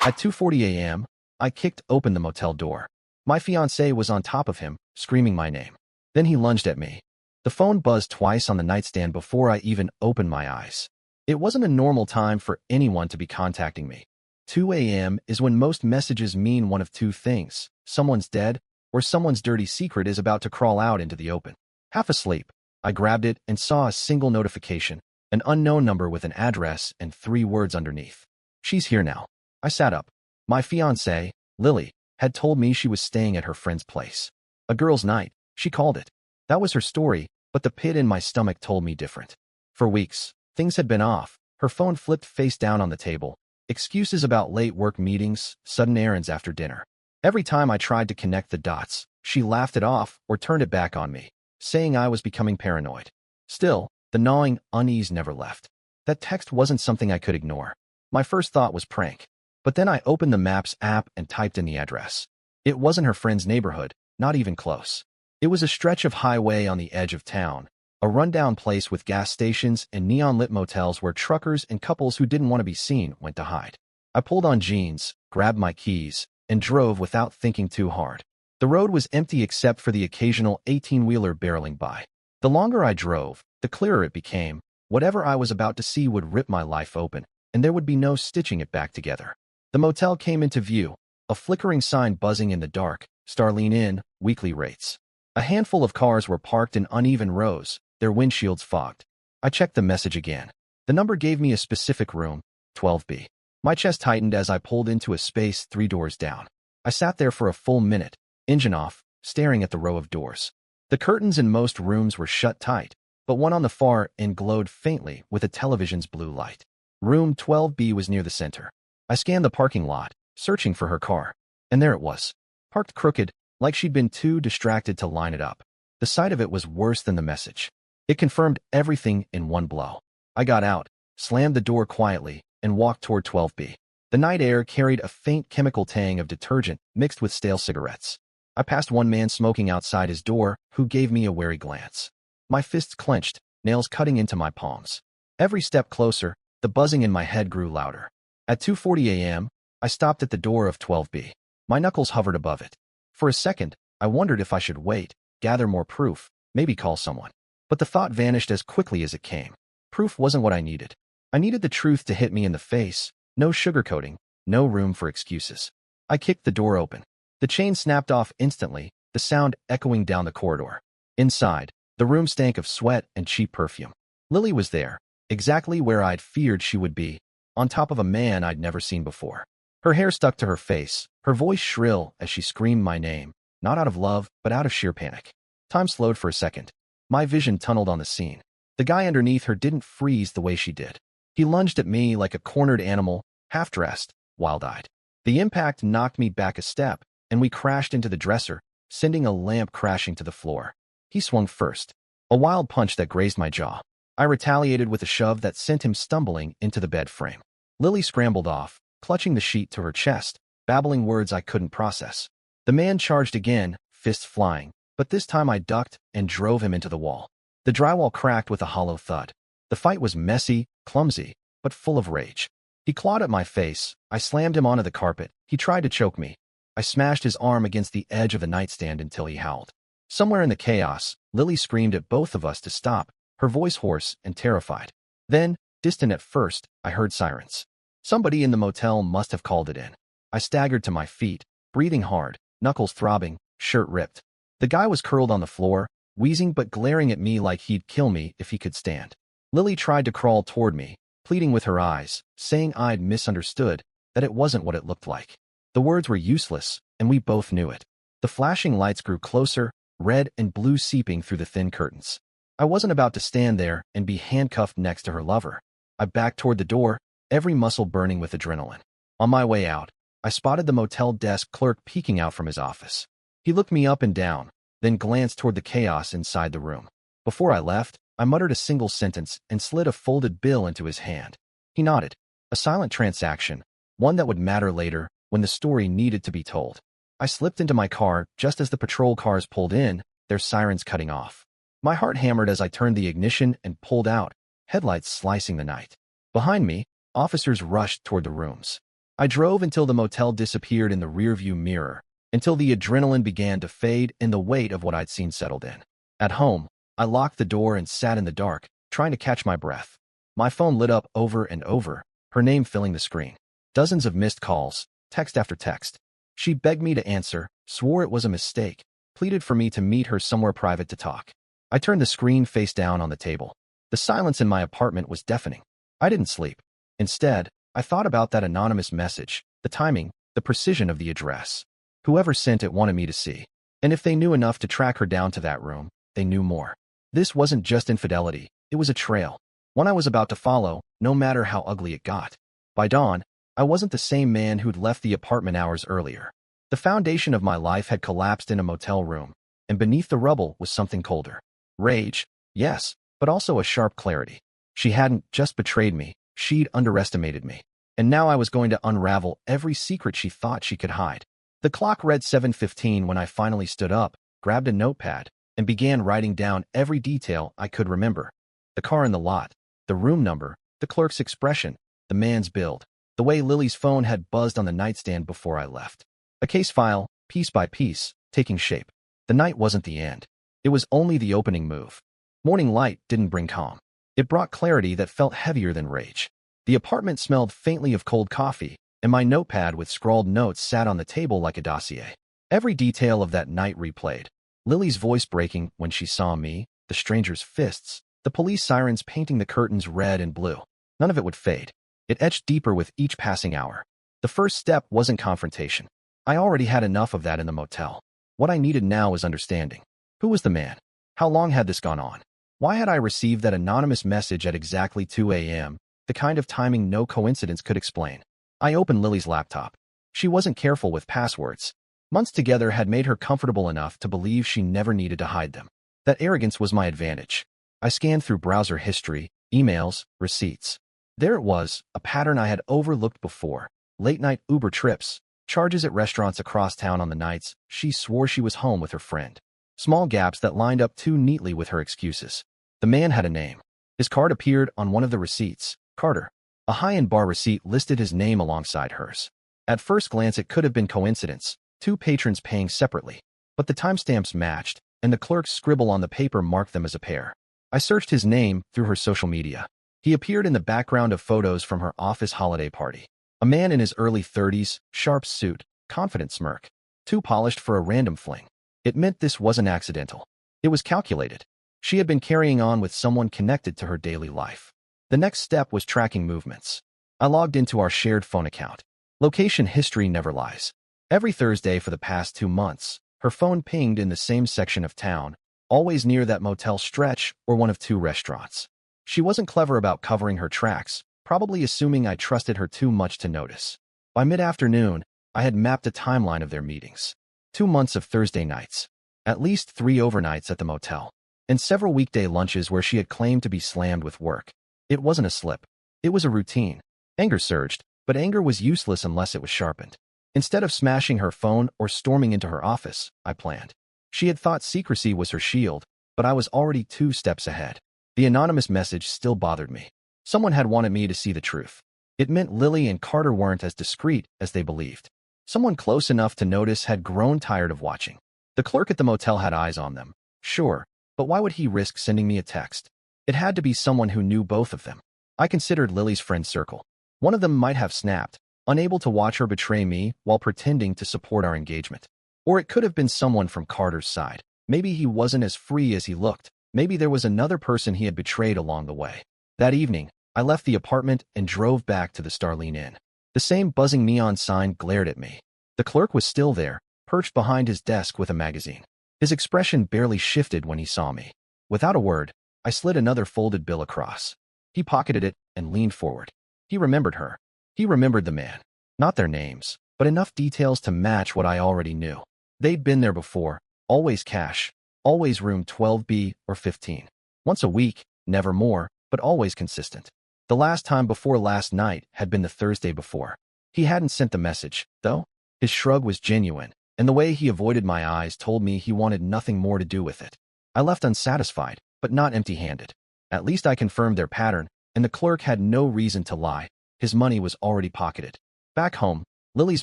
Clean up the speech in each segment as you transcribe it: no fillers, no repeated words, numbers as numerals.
At 2:40 a.m., I kicked open the motel door. My fiancé was on top of him, screaming my name. Then he lunged at me. The phone buzzed twice on the nightstand before I even opened my eyes. It wasn't a normal time for anyone to be contacting me. 2 a.m. is when most messages mean one of two things: someone's dead, or someone's dirty secret is about to crawl out into the open. Half asleep, I grabbed it and saw a single notification, an unknown number with an address and 3 words underneath. She's here now. I sat up. My fiancée, Lily, had told me she was staying at her friend's place. A girl's night, she called it. That was her story, but the pit in my stomach told me different. For weeks, things had been off. Her phone flipped face down on the table. Excuses about late work meetings, sudden errands after dinner. Every time I tried to connect the dots, she laughed it off or turned it back on me, saying I was becoming paranoid. Still, the gnawing unease never left. That text wasn't something I could ignore. My first thought was prank. But then I opened the Maps app and typed in the address. It wasn't her friend's neighborhood, not even close. It was a stretch of highway on the edge of town, a rundown place with gas stations and neon-lit motels where truckers and couples who didn't want to be seen went to hide. I pulled on jeans, grabbed my keys, and drove without thinking too hard. The road was empty except for the occasional 18-wheeler barreling by. The longer I drove, the clearer it became. Whatever I was about to see would rip my life open, and there would be no stitching it back together. The motel came into view, a flickering sign buzzing in the dark: Starline Inn, weekly rates. A handful of cars were parked in uneven rows, their windshields fogged. I checked the message again. The number gave me a specific room, 12B. My chest tightened as I pulled into a space 3 doors down. I sat there for a full minute, engine off, staring at the row of doors. The curtains in most rooms were shut tight, but one on the far end glowed faintly with a television's blue light. Room 12B was near the center. I scanned the parking lot, searching for her car, and there it was, parked crooked, like she'd been too distracted to line it up. The sight of it was worse than the message. It confirmed everything in one blow. I got out, slammed the door quietly, and walked toward 12B. The night air carried a faint chemical tang of detergent mixed with stale cigarettes. I passed one man smoking outside his door, who gave me a wary glance. My fists clenched, nails cutting into my palms. Every step closer, the buzzing in my head grew louder. At 2:40 a.m., I stopped at the door of 12B. My knuckles hovered above it. For a second, I wondered if I should wait, gather more proof, maybe call someone. But the thought vanished as quickly as it came. Proof wasn't what I needed. I needed the truth to hit me in the face. No sugarcoating, no room for excuses. I kicked the door open. The chain snapped off instantly, the sound echoing down the corridor. Inside, the room stank of sweat and cheap perfume. Lily was there, exactly where I'd feared she would be, on top of a man I'd never seen before. Her hair stuck to her face, her voice shrill as she screamed my name, not out of love, but out of sheer panic. Time slowed for a second. My vision tunneled on the scene. The guy underneath her didn't freeze the way she did. He lunged at me like a cornered animal, half-dressed, wild-eyed. The impact knocked me back a step, and we crashed into the dresser, sending a lamp crashing to the floor. He swung first. A wild punch that grazed my jaw. I retaliated with a shove that sent him stumbling into the bed frame. Lily scrambled off, clutching the sheet to her chest, babbling words I couldn't process. The man charged again, fists flying, but this time I ducked and drove him into the wall. The drywall cracked with a hollow thud. The fight was messy, clumsy, but full of rage. He clawed at my face. I slammed him onto the carpet. He tried to choke me. I smashed his arm against the edge of the nightstand until he howled. Somewhere in the chaos, Lily screamed at both of us to stop, her voice hoarse and terrified. Then, distant at first, I heard sirens. Somebody in the motel must have called it in. I staggered to my feet, breathing hard, knuckles throbbing, shirt ripped. The guy was curled on the floor, wheezing but glaring at me like he'd kill me if he could stand. Lily tried to crawl toward me, pleading with her eyes, saying I'd misunderstood, that it wasn't what it looked like. The words were useless, and we both knew it. The flashing lights grew closer, red and blue seeping through the thin curtains. I wasn't about to stand there and be handcuffed next to her lover. I backed toward the door, every muscle burning with adrenaline. On my way out, I spotted the motel desk clerk peeking out from his office. He looked me up and down, then glanced toward the chaos inside the room. Before I left, I muttered a single sentence and slid a folded bill into his hand. He nodded. A silent transaction, one that would matter later when the story needed to be told. I slipped into my car just as the patrol cars pulled in, their sirens cutting off. My heart hammered as I turned the ignition and pulled out, headlights slicing the night. Behind me, officers rushed toward the rooms. I drove until the motel disappeared in the rearview mirror, until the adrenaline began to fade and the weight of what I'd seen settled in. At home, I locked the door and sat in the dark, trying to catch my breath. My phone lit up over and over, her name filling the screen. Dozens of missed calls, text after text. She begged me to answer, swore it was a mistake, pleaded for me to meet her somewhere private to talk. I turned the screen face down on the table. The silence in my apartment was deafening. I didn't sleep. Instead, I thought about that anonymous message, the timing, the precision of the address. Whoever sent it wanted me to see. And if they knew enough to track her down to that room, they knew more. This wasn't just infidelity, it was a trail. One I was about to follow, no matter how ugly it got. By dawn, I wasn't the same man who'd left the apartment hours earlier. The foundation of my life had collapsed in a motel room, and beneath the rubble was something colder. Rage, yes, but also a sharp clarity. She hadn't just betrayed me, she'd underestimated me. And now I was going to unravel every secret she thought she could hide. The clock read 7:15 when I finally stood up, grabbed a notepad, and began writing down every detail I could remember. The car in the lot, the room number, the clerk's expression, the man's build, the way Lily's phone had buzzed on the nightstand before I left. A case file, piece by piece, taking shape. The night wasn't the end. It was only the opening move. Morning light didn't bring calm. It brought clarity that felt heavier than rage. The apartment smelled faintly of cold coffee, and my notepad with scrawled notes sat on the table like a dossier. Every detail of that night replayed. Lily's voice breaking when she saw me, the stranger's fists, the police sirens painting the curtains red and blue. None of it would fade. It etched deeper with each passing hour. The first step wasn't confrontation. I already had enough of that in the motel. What I needed now was understanding. Who was the man? How long had this gone on? Why had I received that anonymous message at exactly 2 a.m., the kind of timing no coincidence could explain? I opened Lily's laptop. She wasn't careful with passwords. Months together had made her comfortable enough to believe she never needed to hide them. That arrogance was my advantage. I scanned through browser history, emails, receipts. There it was, a pattern I had overlooked before. Late-night Uber trips, charges at restaurants across town on the nights she swore she was home with her friend. Small gaps that lined up too neatly with her excuses. The man had a name. His card appeared on one of the receipts, Carter. A high-end bar receipt listed his name alongside hers. At first glance it could have been coincidence, two patrons paying separately. But the timestamps matched, and the clerk's scribble on the paper marked them as a pair. I searched his name through her social media. He appeared in the background of photos from her office holiday party. A man in his early 30s, sharp suit, confident smirk. Too polished for a random fling. It meant this wasn't accidental. It was calculated. She had been carrying on with someone connected to her daily life. The next step was tracking movements. I logged into our shared phone account. Location history never lies. Every Thursday for the past 2 months, her phone pinged in the same section of town, always near that motel stretch or one of 2 restaurants. She wasn't clever about covering her tracks, probably assuming I trusted her too much to notice. By mid-afternoon, I had mapped a timeline of their meetings. 2 months of Thursday nights, at least 3 overnights at the motel, and several weekday lunches where she had claimed to be slammed with work. It wasn't a slip. It was a routine. Anger surged, but anger was useless unless it was sharpened. Instead of smashing her phone or storming into her office, I planned. She had thought secrecy was her shield, but I was already 2 steps ahead. The anonymous message still bothered me. Someone had wanted me to see the truth. It meant Lily and Carter weren't as discreet as they believed. Someone close enough to notice had grown tired of watching. The clerk at the motel had eyes on them, sure, but why would he risk sending me a text? It had to be someone who knew both of them. I considered Lily's friend circle. One of them might have snapped, unable to watch her betray me while pretending to support our engagement. Or it could have been someone from Carter's side. Maybe he wasn't as free as he looked. Maybe there was another person he had betrayed along the way. That evening, I left the apartment and drove back to the Starline Inn. The same buzzing neon sign glared at me. The clerk was still there, perched behind his desk with a magazine. His expression barely shifted when he saw me. Without a word, I slid another folded bill across. He pocketed it and leaned forward. He remembered her. He remembered the man. Not their names, but enough details to match what I already knew. They'd been there before, always cash, always room 12B or 15. Once a week, never more, but always consistent. The last time before last night had been the Thursday before. He hadn't sent the message, though. His shrug was genuine, and the way he avoided my eyes told me he wanted nothing more to do with it. I left unsatisfied, but not empty-handed. At least I confirmed their pattern, and the clerk had no reason to lie. His money was already pocketed. Back home, Lily's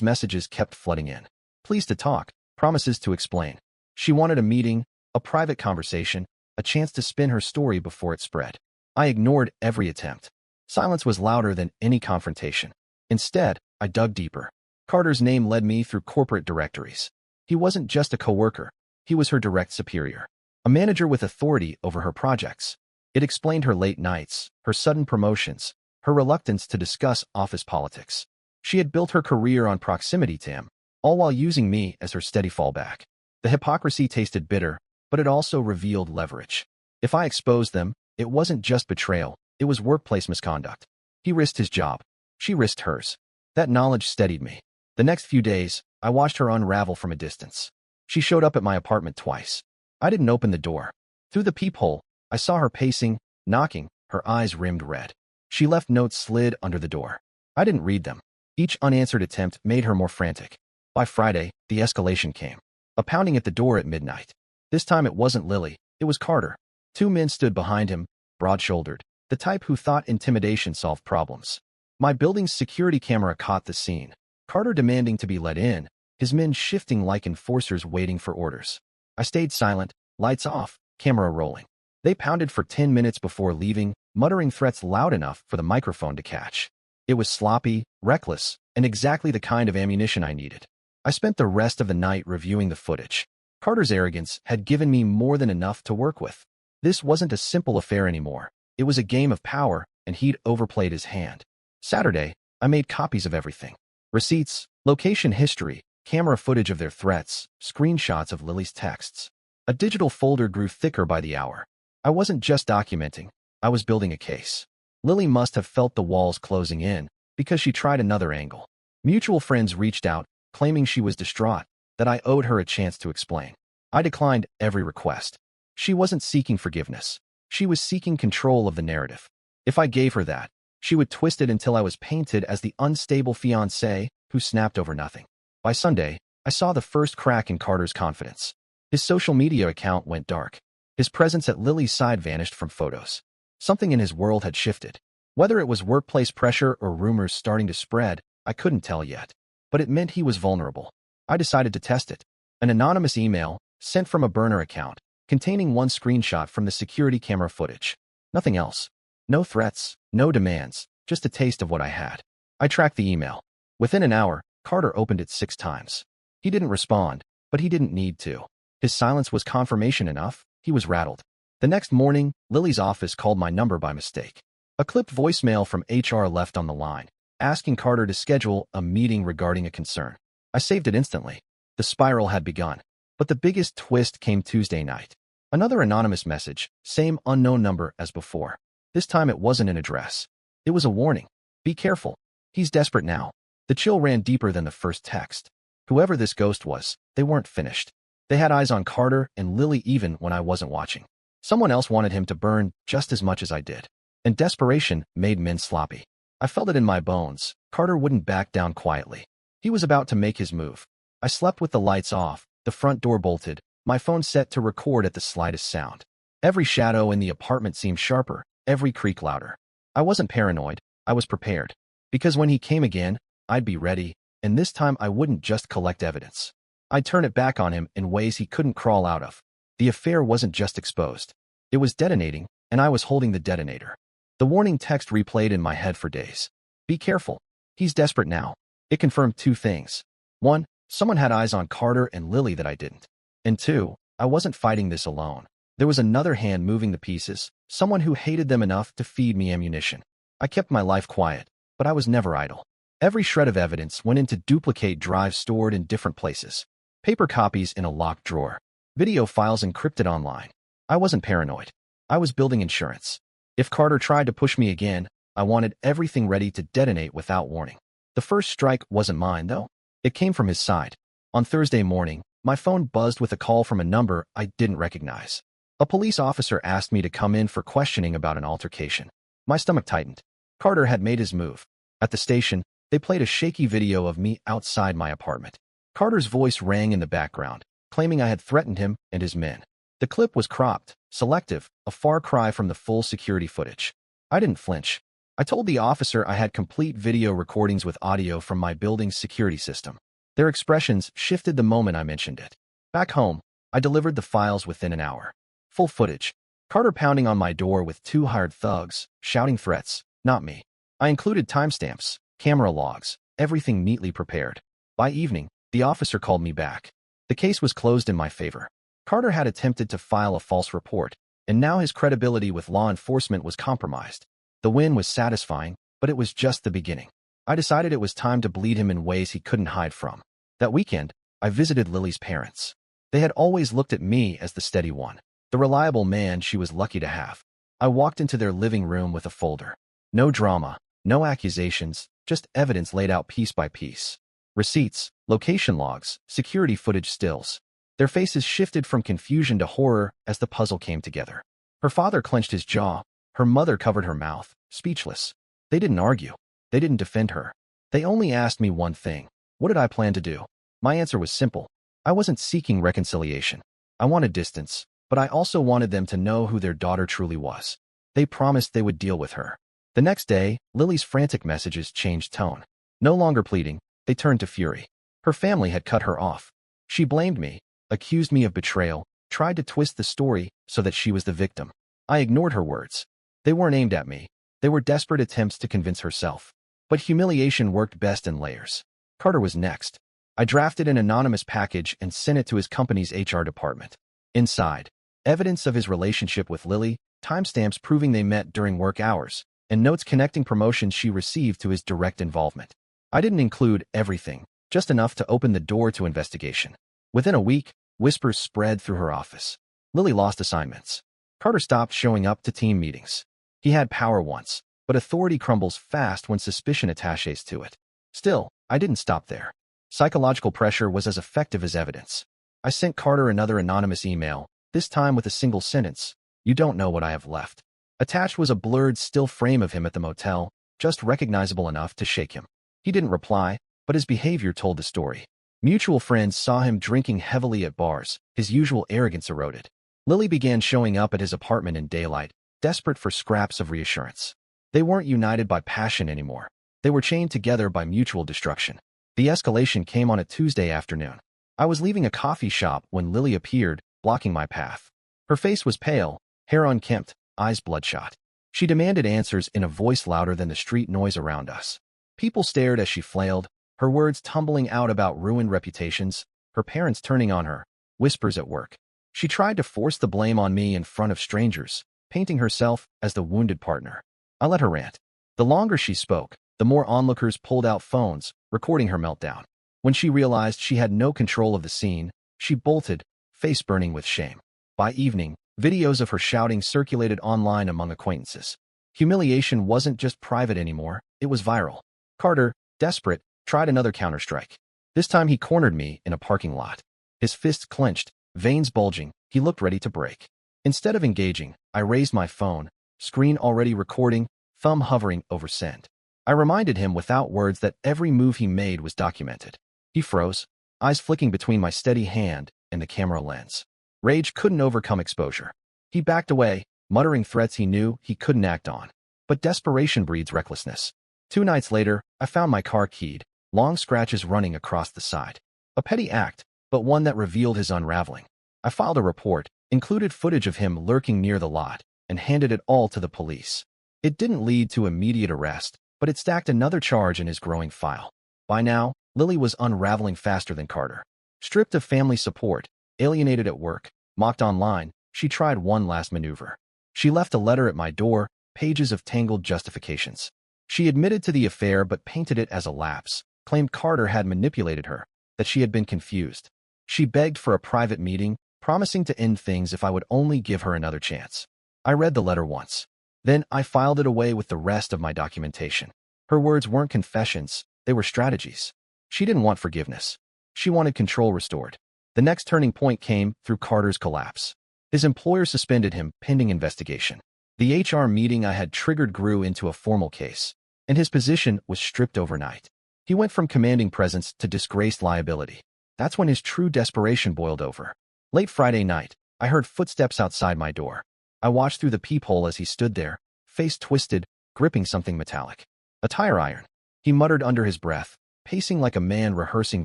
messages kept flooding in. Pleased to talk, promises to explain. She wanted a meeting, a private conversation, a chance to spin her story before it spread. I ignored every attempt. Silence was louder than any confrontation. Instead, I dug deeper. Carter's name led me through corporate directories. He wasn't just a coworker. He was her direct superior. A manager with authority over her projects. It explained her late nights, her sudden promotions, her reluctance to discuss office politics. She had built her career on proximity to him, all while using me as her steady fallback. The hypocrisy tasted bitter, but it also revealed leverage. If I exposed them, it wasn't just betrayal, it was workplace misconduct. He risked his job. She risked hers. That knowledge steadied me. The next few days, I watched her unravel from a distance. She showed up at my apartment twice. I didn't open the door. Through the peephole, I saw her pacing, knocking, her eyes rimmed red. She left notes slid under the door. I didn't read them. Each unanswered attempt made her more frantic. By Friday, the escalation came. A pounding at the door at midnight. This time it wasn't Lily, it was Carter. Two men stood behind him, broad-shouldered, the type who thought intimidation solved problems. My building's security camera caught the scene. Carter demanding to be let in, his men shifting like enforcers waiting for orders. I stayed silent, lights off, camera rolling. They pounded for 10 minutes before leaving, muttering threats loud enough for the microphone to catch. It was sloppy, reckless, and exactly the kind of ammunition I needed. I spent the rest of the night reviewing the footage. Carter's arrogance had given me more than enough to work with. This wasn't a simple affair anymore. It was a game of power, and he'd overplayed his hand. Saturday, I made copies of everything. Receipts, location history, camera footage of their threats, screenshots of Lily's texts. A digital folder grew thicker by the hour. I wasn't just documenting, I was building a case. Lily must have felt the walls closing in, because she tried another angle. Mutual friends reached out, claiming she was distraught, that I owed her a chance to explain. I declined every request. She wasn't seeking forgiveness. She was seeking control of the narrative. If I gave her that, she would twist it until I was painted as the unstable fiancé who snapped over nothing. By Sunday, I saw the first crack in Carter's confidence. His social media account went dark. His presence at Lily's side vanished from photos. Something in his world had shifted. Whether it was workplace pressure or rumors starting to spread, I couldn't tell yet. But it meant he was vulnerable. I decided to test it. An anonymous email, sent from a burner account, containing one screenshot from the security camera footage. Nothing else. No threats, no demands, just a taste of what I had. I tracked the email. Within an hour, Carter opened it 6 times. He didn't respond, but he didn't need to. His silence was confirmation enough. He was rattled. The next morning, Lily's office called my number by mistake. A clipped voicemail from HR left on the line, asking Carter to schedule a meeting regarding a concern. I saved it instantly. The spiral had begun. But the biggest twist came Tuesday night. Another anonymous message, same unknown number as before. This time it wasn't an address. It was a warning. Be careful. He's desperate now. The chill ran deeper than the first text. Whoever this ghost was, they weren't finished. They had eyes on Carter and Lily even when I wasn't watching. Someone else wanted him to burn just as much as I did. And desperation made men sloppy. I felt it in my bones. Carter wouldn't back down quietly. He was about to make his move. I slept with the lights off, the front door bolted, my phone set to record at the slightest sound. Every shadow in the apartment seemed sharper, every creak louder. I wasn't paranoid, I was prepared. Because when he came again, I'd be ready, and this time I wouldn't just collect evidence. I'd turn it back on him in ways he couldn't crawl out of. The affair wasn't just exposed. It was detonating, and I was holding the detonator. The warning text replayed in my head for days. Be careful. He's desperate now. It confirmed 2 things. 1, someone had eyes on Carter and Lily that I didn't. And 2, I wasn't fighting this alone. There was another hand moving the pieces, someone who hated them enough to feed me ammunition. I kept my life quiet, but I was never idle. Every shred of evidence went into duplicate drives stored in different places. Paper copies in a locked drawer. Video files encrypted online. I wasn't paranoid. I was building insurance. If Carter tried to push me again, I wanted everything ready to detonate without warning. The first strike wasn't mine, though. It came from his side. On Thursday morning, my phone buzzed with a call from a number I didn't recognize. A police officer asked me to come in for questioning about an altercation. My stomach tightened. Carter had made his move. At the station, they played a shaky video of me outside my apartment. Carter's voice rang in the background, claiming I had threatened him and his men. The clip was cropped, selective, a far cry from the full security footage. I didn't flinch. I told the officer I had complete video recordings with audio from my building's security system. Their expressions shifted the moment I mentioned it. Back home, I delivered the files within an hour. Full footage. Carter pounding on my door with 2 hired thugs, shouting threats, not me. I included timestamps, camera logs, everything neatly prepared. By evening, the officer called me back. The case was closed in my favor. Carter had attempted to file a false report, and now his credibility with law enforcement was compromised. The win was satisfying, but it was just the beginning. I decided it was time to bleed him in ways he couldn't hide from. That weekend, I visited Lily's parents. They had always looked at me as the steady one, the reliable man she was lucky to have. I walked into their living room with a folder. No drama, no accusations, just evidence laid out piece by piece. Receipts, location logs, security footage stills. Their faces shifted from confusion to horror as the puzzle came together. Her father clenched his jaw. Her mother covered her mouth, speechless. They didn't argue. They didn't defend her. They only asked me one thing. What did I plan to do? My answer was simple. I wasn't seeking reconciliation. I wanted distance, but I also wanted them to know who their daughter truly was. They promised they would deal with her. The next day, Lily's frantic messages changed tone. No longer pleading, they turned to fury. Her family had cut her off. She blamed me, accused me of betrayal, tried to twist the story so that she was the victim. I ignored her words. They weren't aimed at me. They were desperate attempts to convince herself. But humiliation worked best in layers. Carter was next. I drafted an anonymous package and sent it to his company's HR department. Inside, evidence of his relationship with Lily, timestamps proving they met during work hours, and notes connecting promotions she received to his direct involvement. I didn't include everything, just enough to open the door to investigation. Within a week, whispers spread through her office. Lily lost assignments. Carter stopped showing up to team meetings. He had power once, but authority crumbles fast when suspicion attaches to it. Still, I didn't stop there. Psychological pressure was as effective as evidence. I sent Carter another anonymous email, this time with a single sentence. You don't know what I have left. Attached was a blurred still frame of him at the motel, just recognizable enough to shake him. He didn't reply, but his behavior told the story. Mutual friends saw him drinking heavily at bars, his usual arrogance eroded. Lily began showing up at his apartment in daylight, desperate for scraps of reassurance. They weren't united by passion anymore. They were chained together by mutual destruction. The escalation came on a Tuesday afternoon. I was leaving a coffee shop when Lily appeared, blocking my path. Her face was pale, hair unkempt, eyes bloodshot. She demanded answers in a voice louder than the street noise around us. People stared as she flailed, her words tumbling out about ruined reputations, her parents turning on her, whispers at work. She tried to force the blame on me in front of strangers, painting herself as the wounded partner. I let her rant. The longer she spoke, the more onlookers pulled out phones, recording her meltdown. When she realized she had no control of the scene, she bolted, face burning with shame. By evening, videos of her shouting circulated online among acquaintances. Humiliation wasn't just private anymore, it was viral. Carter, desperate, tried another counterstrike. This time he cornered me in a parking lot. His fists clenched, veins bulging, he looked ready to break. Instead of engaging, I raised my phone, screen already recording, thumb hovering over send. I reminded him without words that every move he made was documented. He froze, eyes flicking between my steady hand and the camera lens. Rage couldn't overcome exposure. He backed away, muttering threats he knew he couldn't act on. But desperation breeds recklessness. 2 nights later, I found my car keyed, long scratches running across the side. A petty act, but one that revealed his unraveling. I filed a report, included footage of him lurking near the lot, and handed it all to the police. It didn't lead to immediate arrest, but it stacked another charge in his growing file. By now, Lily was unraveling faster than Carter. Stripped of family support, alienated at work, mocked online, she tried one last maneuver. She left a letter at my door, pages of tangled justifications. She admitted to the affair but painted it as a lapse, claimed Carter had manipulated her, that she had been confused. She begged for a private meeting, promising to end things if I would only give her another chance. I read the letter once. Then I filed it away with the rest of my documentation. Her words weren't confessions, they were strategies. She didn't want forgiveness. She wanted control restored. The next turning point came through Carter's collapse. His employer suspended him pending investigation. The HR meeting I had triggered grew into a formal case, and his position was stripped overnight. He went from commanding presence to disgraced liability. That's when his true desperation boiled over. Late Friday night, I heard footsteps outside my door. I watched through the peephole as he stood there, face twisted, gripping something metallic. A tire iron. He muttered under his breath, pacing like a man rehearsing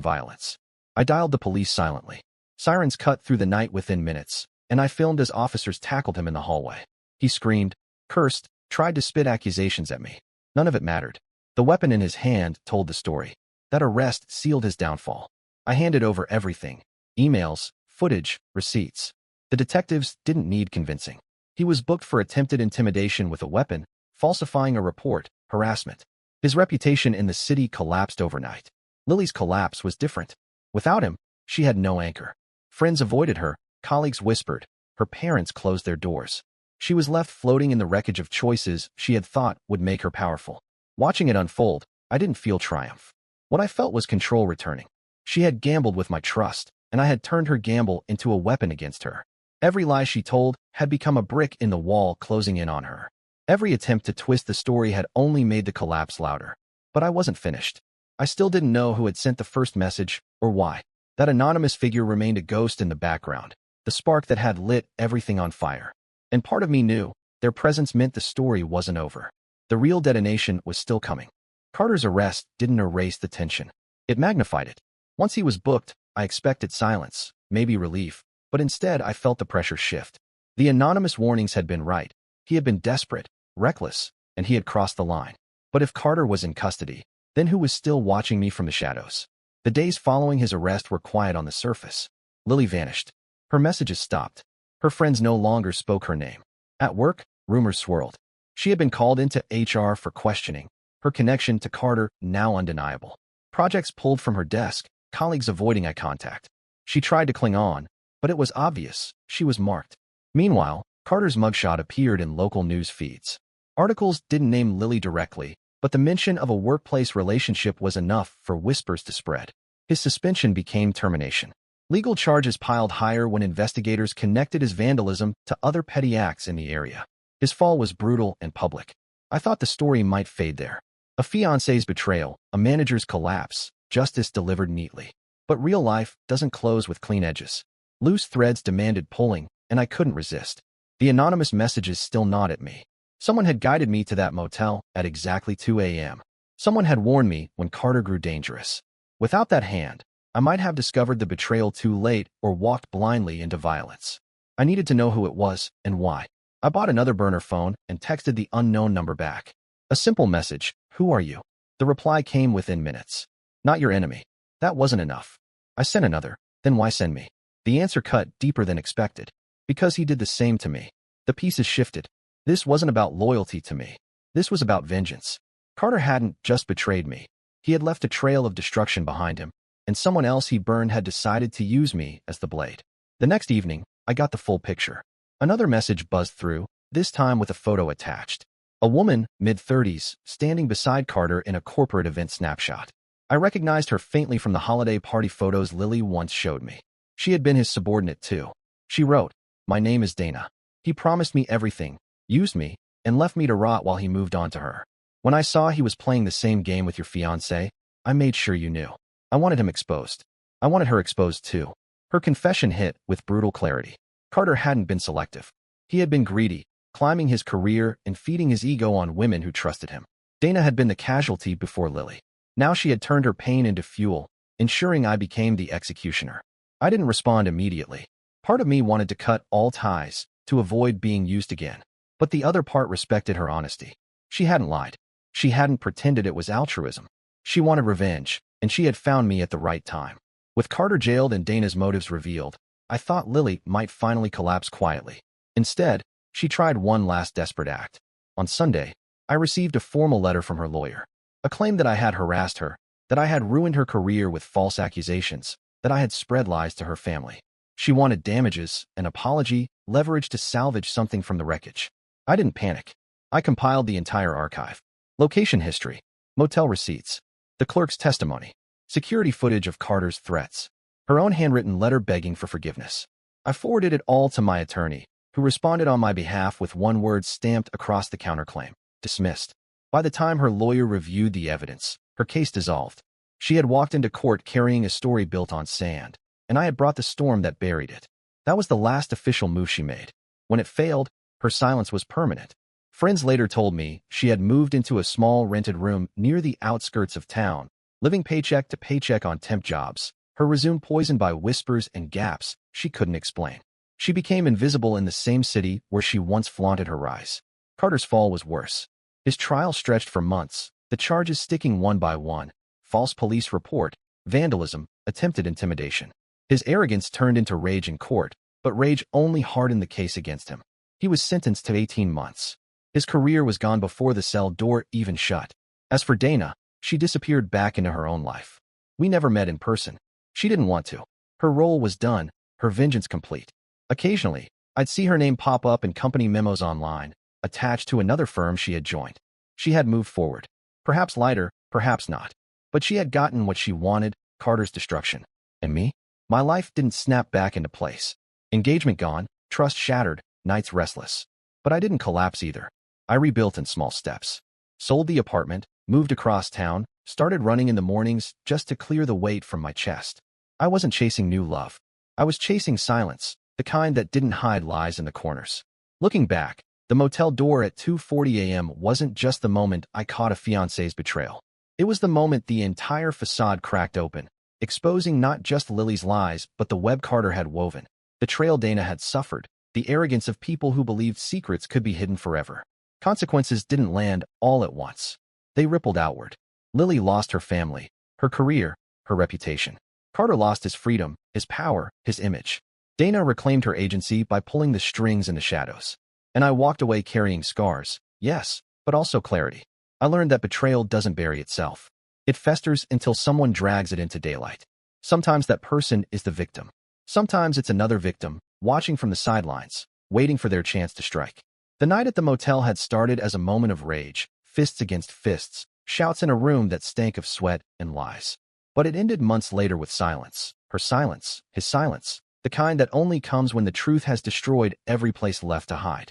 violence. I dialed the police silently. Sirens cut through the night within minutes, and I filmed as officers tackled him in the hallway. He screamed, cursed, tried to spit accusations at me. None of it mattered. The weapon in his hand told the story. That arrest sealed his downfall. I handed over everything. Emails, footage, receipts. The detectives didn't need convincing. He was booked for attempted intimidation with a weapon, falsifying a report, harassment. His reputation in the city collapsed overnight. Lily's collapse was different. Without him, she had no anchor. Friends avoided her, colleagues whispered, her parents closed their doors. She was left floating in the wreckage of choices she had thought would make her powerful. Watching it unfold, I didn't feel triumph. What I felt was control returning. She had gambled with my trust, and I had turned her gamble into a weapon against her. Every lie she told had become a brick in the wall closing in on her. Every attempt to twist the story had only made the collapse louder. But I wasn't finished. I still didn't know who had sent the first message, or why. That anonymous figure remained a ghost in the background, the spark that had lit everything on fire. And part of me knew their presence meant the story wasn't over. The real detonation was still coming. Carter's arrest didn't erase the tension. It magnified it. Once he was booked, I expected silence, maybe relief, but instead I felt the pressure shift. The anonymous warnings had been right. He had been desperate, reckless, and he had crossed the line. But if Carter was in custody, then who was still watching me from the shadows? The days following his arrest were quiet on the surface. Lily vanished. Her messages stopped. Her friends no longer spoke her name. At work, rumors swirled. She had been called into HR for questioning, her connection to Carter now undeniable. Projects pulled from her desk, colleagues avoiding eye contact. She tried to cling on, but it was obvious she was marked. Meanwhile, Carter's mugshot appeared in local news feeds. Articles didn't name Lily directly, but the mention of a workplace relationship was enough for whispers to spread. His suspension became termination. Legal charges piled higher when investigators connected his vandalism to other petty acts in the area. His fall was brutal and public. I thought the story might fade there. A fiancé's betrayal, a manager's collapse, justice delivered neatly. But real life doesn't close with clean edges. Loose threads demanded pulling, and I couldn't resist. The anonymous messages still gnawed at me. Someone had guided me to that motel at exactly 2 a.m. Someone had warned me when Carter grew dangerous. Without that hand, I might have discovered the betrayal too late or walked blindly into violence. I needed to know who it was and why. I bought another burner phone and texted the unknown number back. A simple message, "Who are you?" The reply came within minutes. "Not your enemy." That wasn't enough. I sent another. "Then why send me?" The answer cut deeper than expected. "Because he did the same to me." The pieces shifted. This wasn't about loyalty to me. This was about vengeance. Carter hadn't just betrayed me. He had left a trail of destruction behind him, and someone else he burned had decided to use me as the blade. The next evening, I got the full picture. Another message buzzed through, this time with a photo attached. A woman, mid-30s, standing beside Carter in a corporate event snapshot. I recognized her faintly from the holiday party photos Lily once showed me. She had been his subordinate too. She wrote, "My name is Dana. He promised me everything, used me, and left me to rot while he moved on to her. When I saw he was playing the same game with your fiancé, I made sure you knew. I wanted him exposed. I wanted her exposed too." Her confession hit with brutal clarity. Carter hadn't been selective. He had been greedy, climbing his career and feeding his ego on women who trusted him. Dana had been the casualty before Lily. Now she had turned her pain into fuel, ensuring I became the executioner. I didn't respond immediately. Part of me wanted to cut all ties, to avoid being used again. But the other part respected her honesty. She hadn't lied. She hadn't pretended it was altruism. She wanted revenge, and she had found me at the right time. With Carter jailed and Dana's motives revealed, I thought Lily might finally collapse quietly. Instead, she tried one last desperate act. On Sunday, I received a formal letter from her lawyer. A claim that I had harassed her, that I had ruined her career with false accusations, that I had spread lies to her family. She wanted damages, an apology, leverage to salvage something from the wreckage. I didn't panic. I compiled the entire archive. Location history, motel receipts, the clerk's testimony, security footage of Carter's threats, her own handwritten letter begging for forgiveness. I forwarded it all to my attorney, who responded on my behalf with one word stamped across the counterclaim: dismissed. By the time her lawyer reviewed the evidence, her case dissolved. She had walked into court carrying a story built on sand, and I had brought the storm that buried it. That was the last official move she made. When it failed, her silence was permanent. Friends later told me she had moved into a small rented room near the outskirts of town, living paycheck to paycheck on temp jobs, her resume poisoned by whispers and gaps she couldn't explain. She became invisible in the same city where she once flaunted her rise. Carter's fall was worse. His trial stretched for months, the charges sticking one by one: false police report, vandalism, attempted intimidation. His arrogance turned into rage in court, but rage only hardened the case against him. He was sentenced to 18 months. His career was gone before the cell door even shut. As for Dana, she disappeared back into her own life. We never met in person. She didn't want to. Her role was done, her vengeance complete. Occasionally, I'd see her name pop up in company memos online, attached to another firm she had joined. She had moved forward. Perhaps lighter, perhaps not. But she had gotten what she wanted: Carter's destruction. And me? My life didn't snap back into place. Engagement gone, trust shattered, nights restless. But I didn't collapse either. I rebuilt in small steps. Sold the apartment, moved across town, started running in the mornings just to clear the weight from my chest. I wasn't chasing new love. I was chasing silence, the kind that didn't hide lies in the corners. Looking back, the motel door at 2:40 a.m. wasn't just the moment I caught a fiancé's betrayal. It was the moment the entire facade cracked open, exposing not just Lily's lies but the web Carter had woven, the trail Dana had suffered, the arrogance of people who believed secrets could be hidden forever. Consequences didn't land all at once. They rippled outward. Lily lost her family, her career, her reputation. Carter lost his freedom, his power, his image. Dana reclaimed her agency by pulling the strings in the shadows. And I walked away carrying scars, yes, but also clarity. I learned that betrayal doesn't bury itself. It festers until someone drags it into daylight. Sometimes that person is the victim. Sometimes it's another victim, watching from the sidelines, waiting for their chance to strike. The night at the motel had started as a moment of rage, fists against fists, shouts in a room that stank of sweat and lies. But it ended months later with silence. Her silence, his silence, the kind that only comes when the truth has destroyed every place left to hide.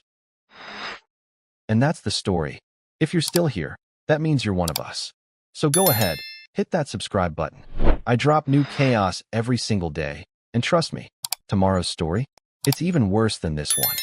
And that's the story. If you're still here, that means you're one of us. So go ahead, hit that subscribe button. I drop new chaos every single day, and trust me, tomorrow's story, it's even worse than this one.